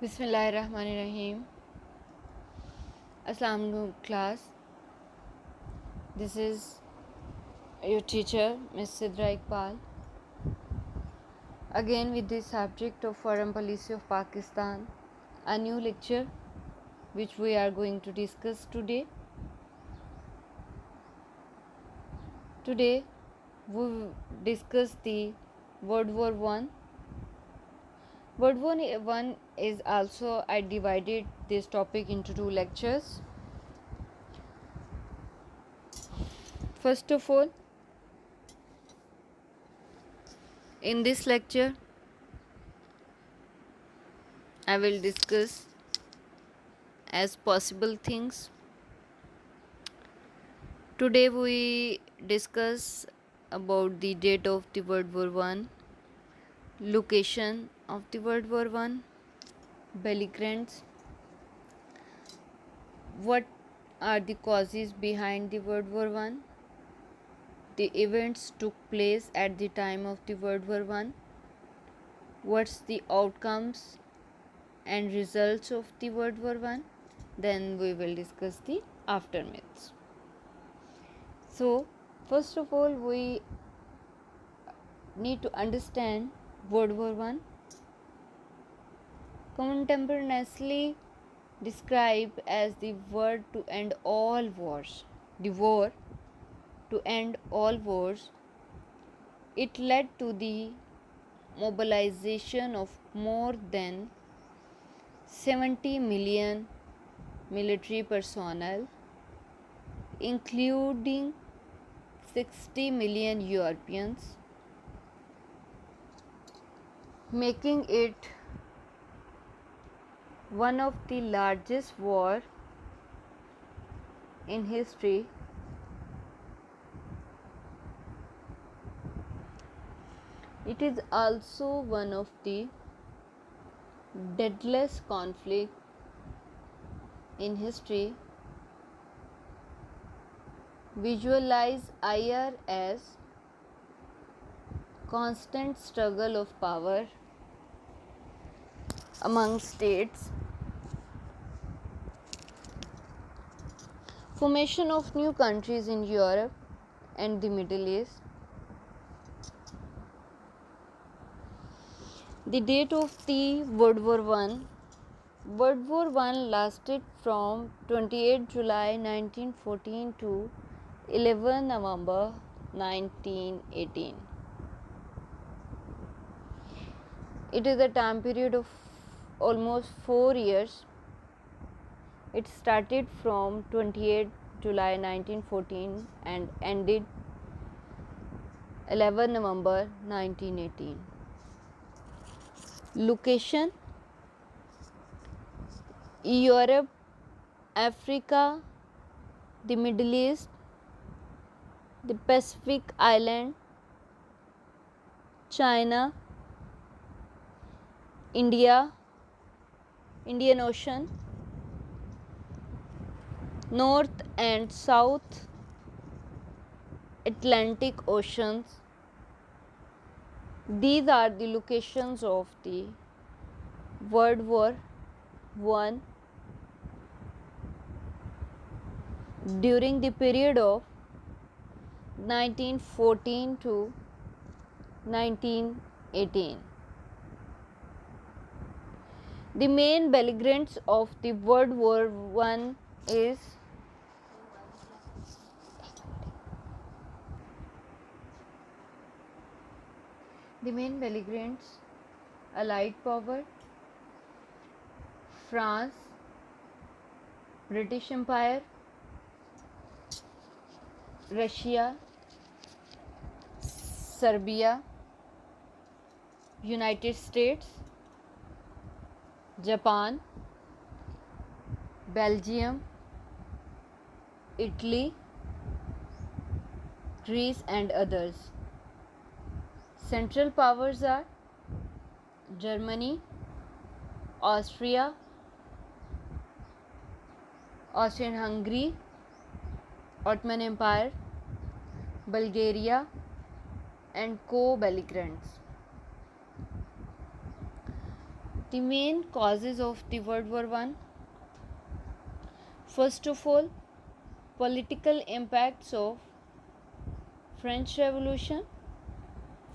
Bismillahirrahmanirrahim. Assalamu alaikum class. This is your teacher, Ms. Sidra Iqbal. Again with the subject of Foreign Policy of Pakistan, a new lecture which we are going to discuss today. Today we will discuss the World War One. World War One is also, I divided this topic into two lectures. First of all, in this lecture, I will discuss as possible things. Today we discuss about the date of the World War One, location of the World War One, belligerents, what are the causes behind the World War One, the events took place at the time of the World War One, what's the outcomes and results of the World War One. Then we will discuss the aftermaths. So first of all, we need to understand World War One, contemporaneously described as the word to end all wars, the war to end all wars. It led to the mobilization of more than 70 million military personnel, including 60 million Europeans, making it one of the largest war in history. It is also one of the deadliest conflict in history. Visualize IR as constant struggle of power among states, formation of new countries in Europe and the Middle East. The date of the World War One. World War One lasted from 28 July 1914 to 11 November 1918. It is a time period of almost 4 years. It started from 28 July 1914 and ended 11 November 1918. Location: Europe, Africa, the Middle East, the Pacific Island, China, India, Indian Ocean, North and South Atlantic Oceans. These are the locations of the World War One during the period of 1914 to 1918. The main belligerents of the World War One is Allied power: France, British Empire, Russia, Serbia, United States, Japan, Belgium, Italy, Greece and others. Central powers are Germany, Austria, Austria-Hungary, Ottoman Empire, Bulgaria and co-belligerents. The main causes of the World War One. First of all, political impacts of French Revolution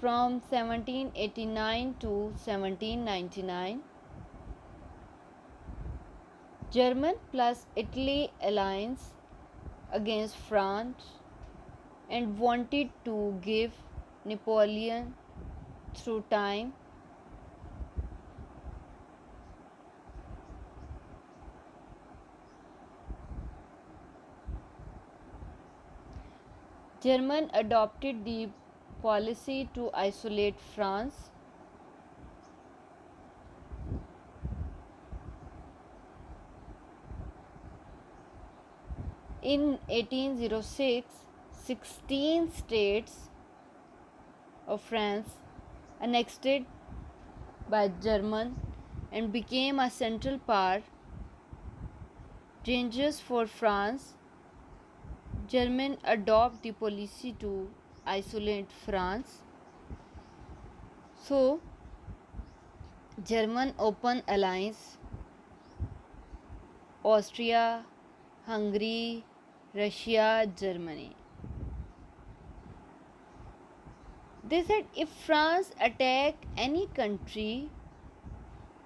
from 1789 to 1799. German plus Italy alliance against France and wanted to give Napoleon through time. German adopted the policy to isolate France. In 1806, 16 states of France annexed by German and became a central power. Dangerous for France. German adopt the policy to isolate France. So, German open alliance Austria, Hungary, Russia, Germany. They said if France attack any country,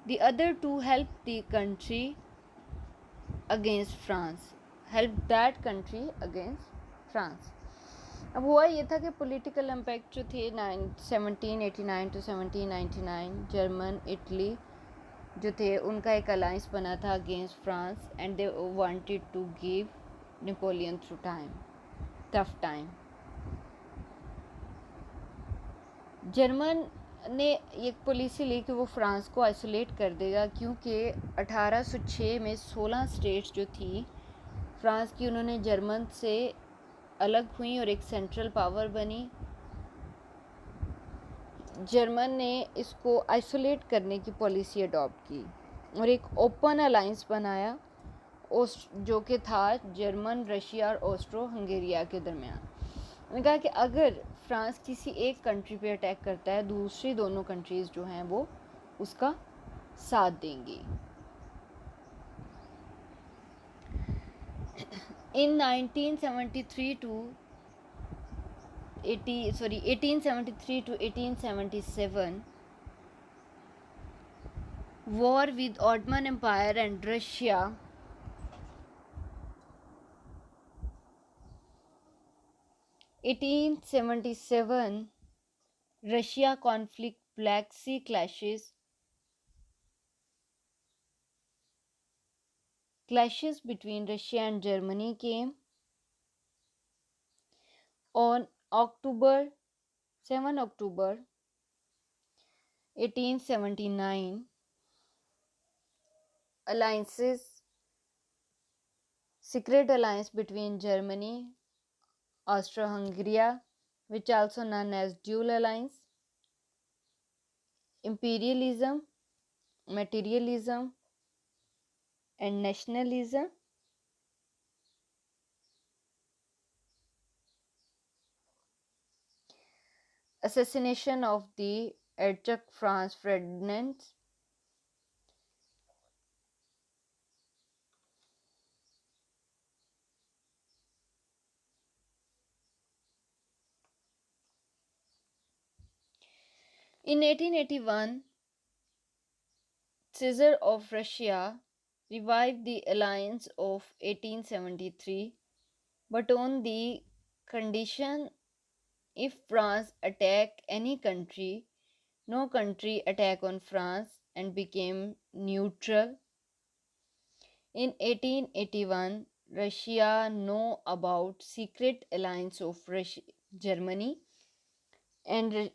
the other two help the country against France. Help that country against France. अब हुआ ये था कि political impact जो थे 1789 to 1799 German Italy जो थे उनका एक अलायंस बना था against France and they wanted to give Napoleon through time tough time. German ने एक पॉलिसी ली कि वो फ्रांस को आइसोलेट कर देगा क्योंकि 1806 में 16 स्टेट्स जो थी फ्रांस की उन्होंने जर्मन से अलग हुई और एक सेंट्रल पावर बनी. जर्मन ने इसको आइसोलेट करने की पॉलिसी अडॉप्ट की और एक ओपन अलायंस बनाया जो कि था जर्मन, रशिया और ऑस्ट्रो हंगेरिया के दरमियान. उन्होंने कहा कि अगर फ्रांस किसी एक कंट्री पे अटैक करता है दूसरी दोनों कंट्रीज़ जो हैं वो उसका साथ देंगी. इन 1873 to 1877 war with Ottoman Empire and Russia. 1877 Russia conflict, Black Sea clashes between Russia and Germany came on 7 October 1879. Secret alliance between Germany, Austro-Hungary, which also known as dual alliance, imperialism, materialism, and nationalism. Assassination of the Archduke Franz Ferdinand. In 1881, Caesar of Russia revived the alliance of 1873, but on the condition if France attack any country, no country attack on France and became neutral. In 1881, Russia know about secret alliance of Germany and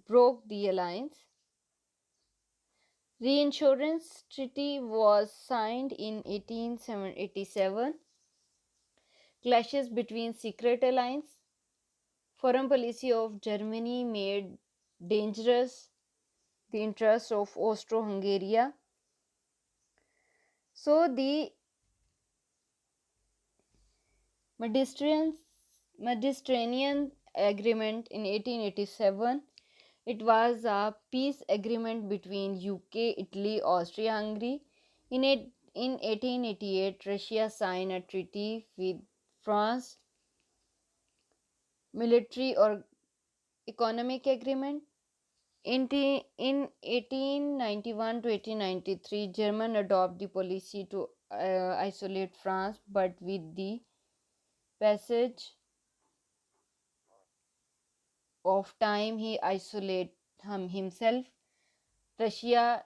broke the alliance. Reinsurance treaty was signed in 1887. Clashes between secret alliance. Foreign policy of Germany made dangerous the interests of Austro-Hungary. So the Mediterranean Agreement in 1887 It was a peace agreement between UK, Italy, Austria-Hungary. In 1888, Russia signed a treaty with France, military or economic agreement. In 1891 to 1893, German adopted the policy to isolate France, but with the passage of time, he isolated himself. Russia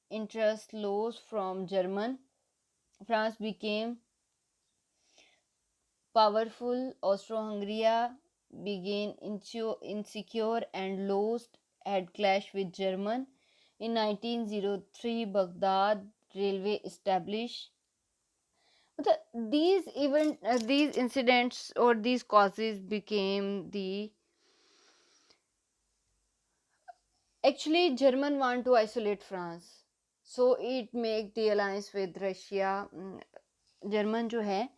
interest lost from German. France became powerful. Austro-Hungary became insecure and lost had clashed with German. In 1903, Baghdad railway established. These incidents or these causes became the actually German want to isolate France, so it make the alliance with Russia. German जो है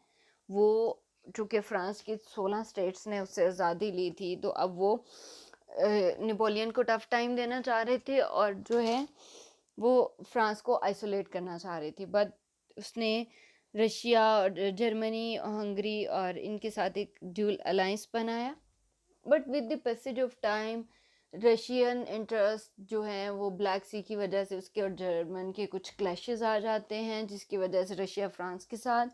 वो चूँकि France की 16 states ने उससे आज़ादी ली थी, तो अब वो नेपोलियन को टफ टाइम देना चाह रहे थे और जो है वो फ्रांस को आइसोलेट करना चाह रही थी, बट उसने रशिया और जर्मनी हंगरी और इनके साथ एक ड्यूल अलायंस बनाया। But with the passage of time Russian interest जो हैं वो ब्लैक सी की वजह से उसके और जर्मन के कुछ क्लैशेस आ जाते हैं, जिसकी वजह से रशिया फ्रांस के साथ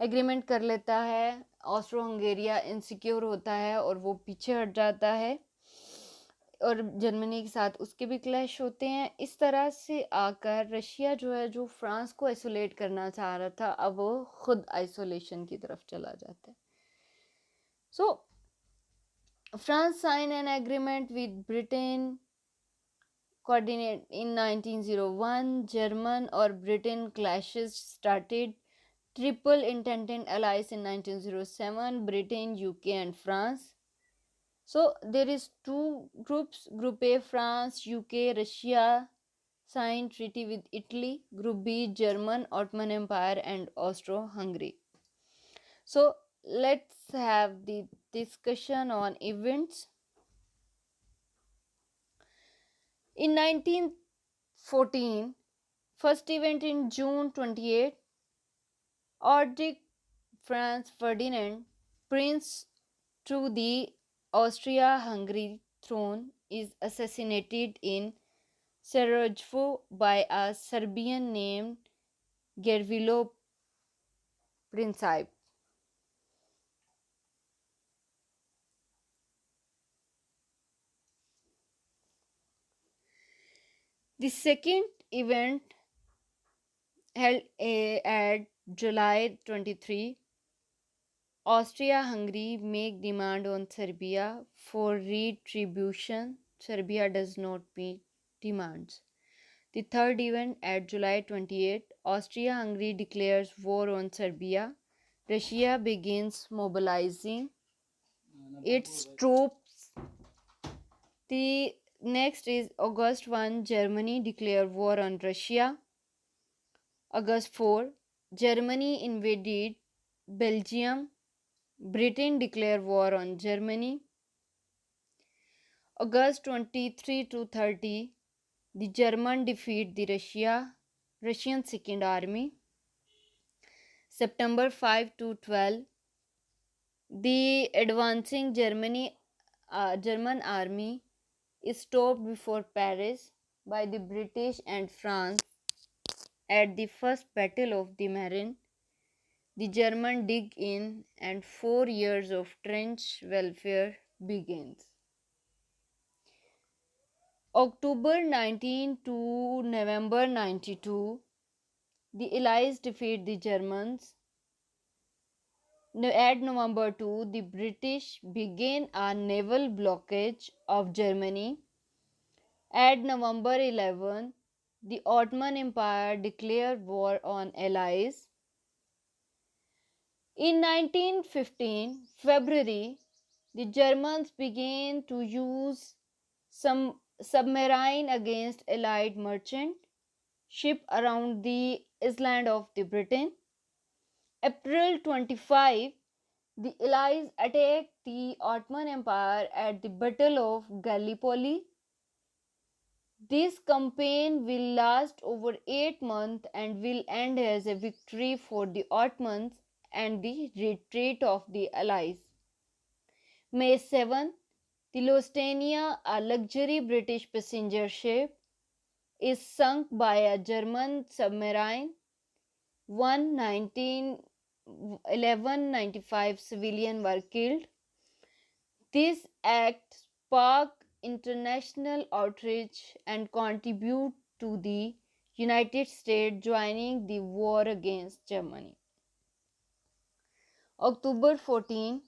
एग्रीमेंट कर लेता है। ऑस्ट्रो हंगेरिया इनसिक्योर होता है और वो पीछे हट जाता है और जर्मनी के साथ उसके भी क्लैश होते हैं। इस तरह से आकर रशिया जो है जो फ्रांस को आइसोलेट करना चाह रहा था, अब वो खुद आइसोलेशन की तरफ चला जाता है। सो France signed an agreement with Britain coordinate in 1901. German or Britain clashes started. Triple intended allies in 1907, Britain, UK and France. So there is two groups. Group A, France, UK, Russia signed treaty with Italy. Group B, German, Ottoman Empire and Austro-Hungary. So let's have the discussion on events. In 1914, first event in June 28, Orderic Franz Ferdinand, prince to the Austria-Hungary throne, is assassinated in Sarajevo by a Serbian named Gervilo Principe. The second event held at July 23, Austria-Hungary make demand on Serbia for retribution. Serbia does not meet demands. The third event at July 28, Austria-Hungary declares war on Serbia. Russia begins mobilizing its troops. The next is August 1, Germany declared war on Russia. August 4, Germany invaded Belgium. Britain declared war on Germany. August 23 to 30, the German defeat the Russian Second Army. September 5 to 12, the advancing German army is stopped before Paris by the British and France at the First Battle of the Marne. The German dig in and 4 years of trench warfare begins. October 19 to November 92, the Allies defeat the Germans. At November 2, the British began a naval blockade of Germany. At November 11, the Ottoman Empire declared war on Allies. In 1915 February, the Germans began to use some submarine against Allied merchant ship around the island of the Britain. April 25, the Allies attacked the Ottoman Empire at the Battle of Gallipoli. This campaign will last over 8 months and will end as a victory for the Ottomans and the retreat of the Allies. May 7, the Lusitania, a luxury British passenger ship, is sunk by a German submarine. 1195 civilians were killed. This act sparked international outrage and contributed to the United States joining the war against Germany. October 14,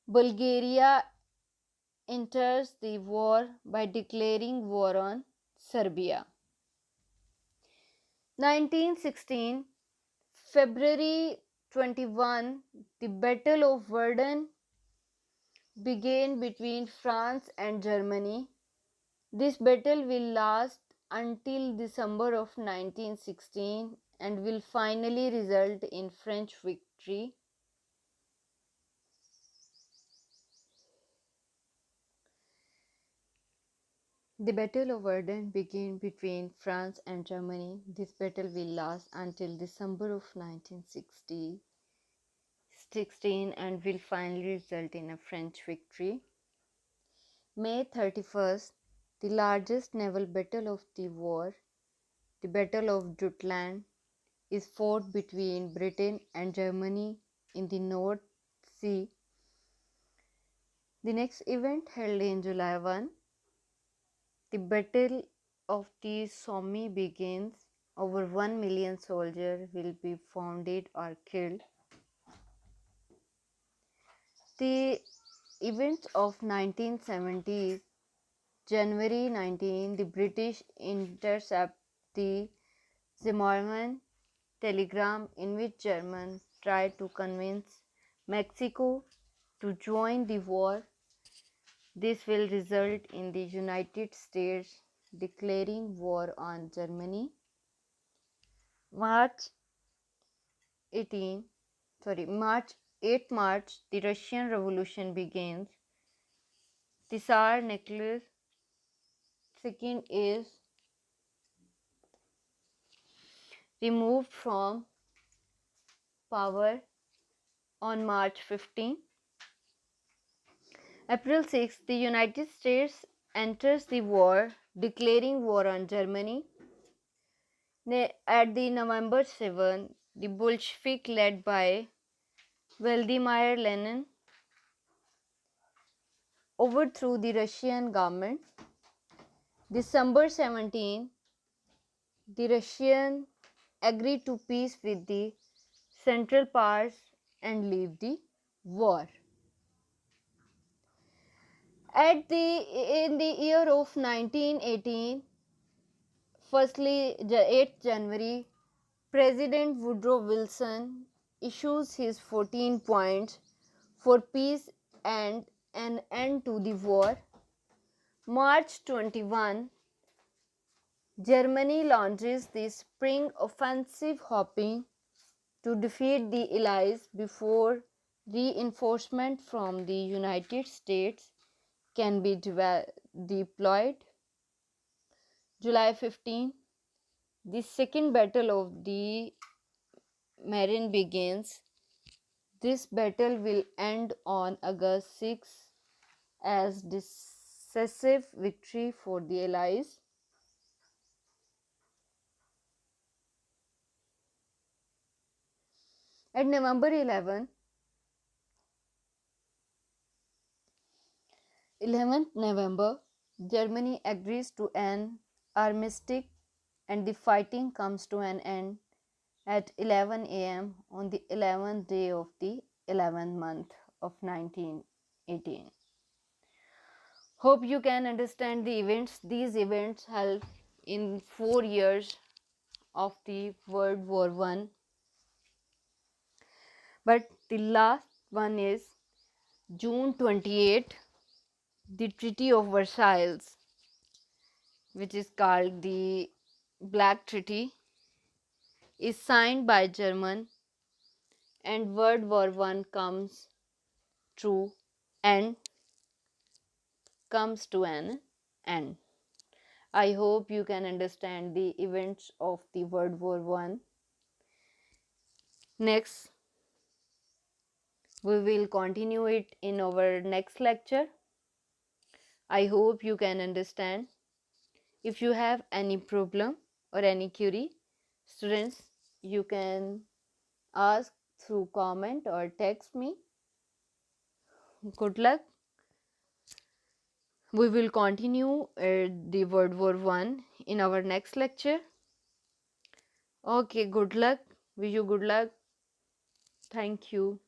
Bulgaria enters the war by declaring war on Serbia. 1916, February 21, the Battle of Verdun began between France and Germany. This battle will last until December of 1916 and will finally result in French victory. The Battle of Verdun began between France and Germany. This battle will last until December of 1916 and will finally result in a French victory. May 31st, the largest naval battle of the war, the Battle of Jutland, is fought between Britain and Germany in the North Sea. The next event held in July 1, the Battle of the Somme begins. Over 1 million soldiers will be wounded or killed. The events of 1970s, January 19, the British intercept the Zimmermann telegram in which Germans tried to convince Mexico to join the war. This will result in the United States declaring war on Germany. March 8, the Russian Revolution begins. The Tsar Nicholas II is removed from power on March 15. April 6, the United States enters the war, declaring war on Germany. At the November 7, the Bolshevik led by Vladimir Lenin overthrew the Russian government. December 17, the Russians agreed to peace with the Central Powers and leave the war. In the year of 1918, firstly, 8th January, President Woodrow Wilson issues his 14 points for peace and an end to the war. March 21, Germany launches the spring offensive, hoping to defeat the Allies before reinforcements from the United States can be deployed. July 15, the Second Battle of the Marne begins. This battle will end on August 6 as decisive victory for the Allies. At November 11th November, Germany agrees to an armistice and the fighting comes to an end at 11 a.m. on the 11th day of the 11th month of 1918. Hope you can understand the events. These events held in 4 years of the World War I. But the last one is June 28, the Treaty of Versailles, which is called the Black Treaty, is signed by Germany and World War I comes to an end. I hope you can understand the events of the World War One. Next, we will continue it in our next lecture. I hope you can understand. If you have any problem or any query, students, you can ask through comment or text me. Good luck. We will continue the World War One in our next lecture. Okay, good luck. Wish you good luck. Thank you.